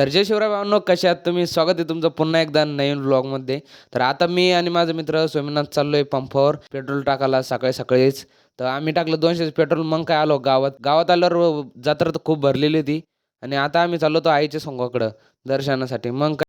तर जय शिवराय भावांनो, कशा आहात तुम्ही? स्वागत आहे तुमचं पुन्हा एकदा नवीन व्लॉगमध्ये. तर आता मी आणि माझा मित्र सोमनाथ चाललोय पंपावर पेट्रोल टाकायला सकाळी सकाळीच. तर आम्ही टाकलं 200 पेट्रोल. मग काय आलो गावात. गावात आल्यावर जत्रा तर खूप भरलेली होती आणि आता आम्ही चाललो होतो आईच्या सोंगाकडं दर्शनासाठी. मग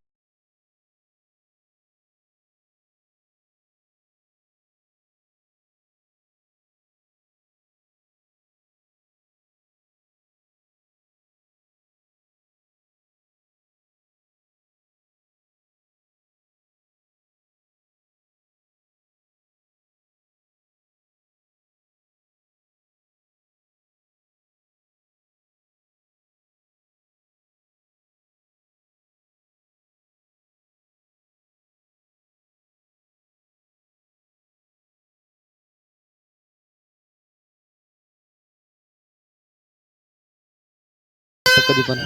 कधी पण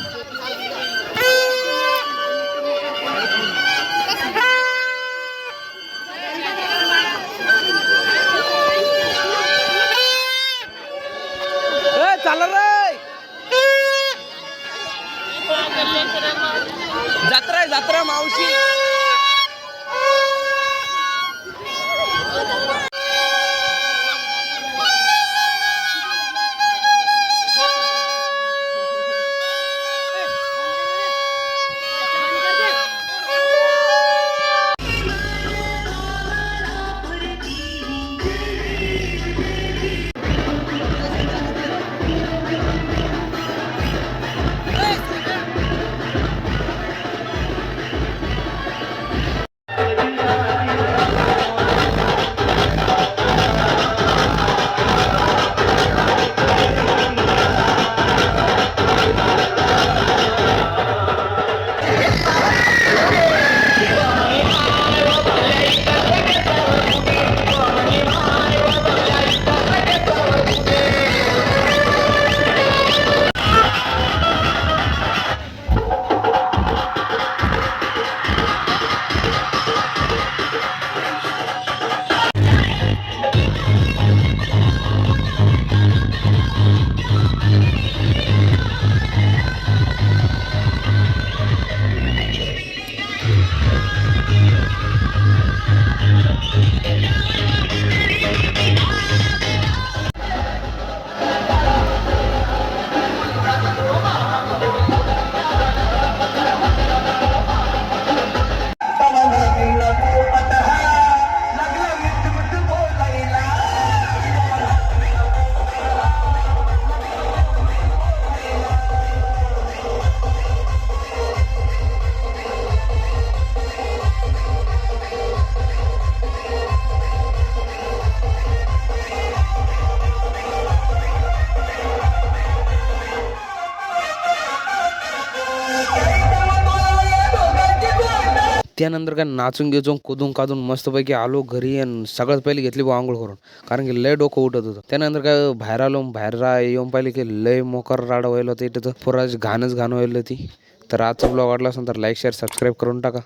चाल रे, जत्रा आहे जत्रा मावशी. त्यानंतर काय नाचून घेचून कुदून कादून मस्तपैकी आलो घरी आणि सगळ्यात पहिले घेतली बा आंघोळ करून, कारण की लय डोकं उठत होतं. त्यानंतर काय बाहेर आलो, बाहेर येऊन पाहिले की लय मोकर राडा व्हायला होतं इथं. तर पुरा घाणच घाण व्हायला ती. तर आजचा ब्लॉग आवडला असेल तर लाईक शेअर सबस्क्राईब करून टाका.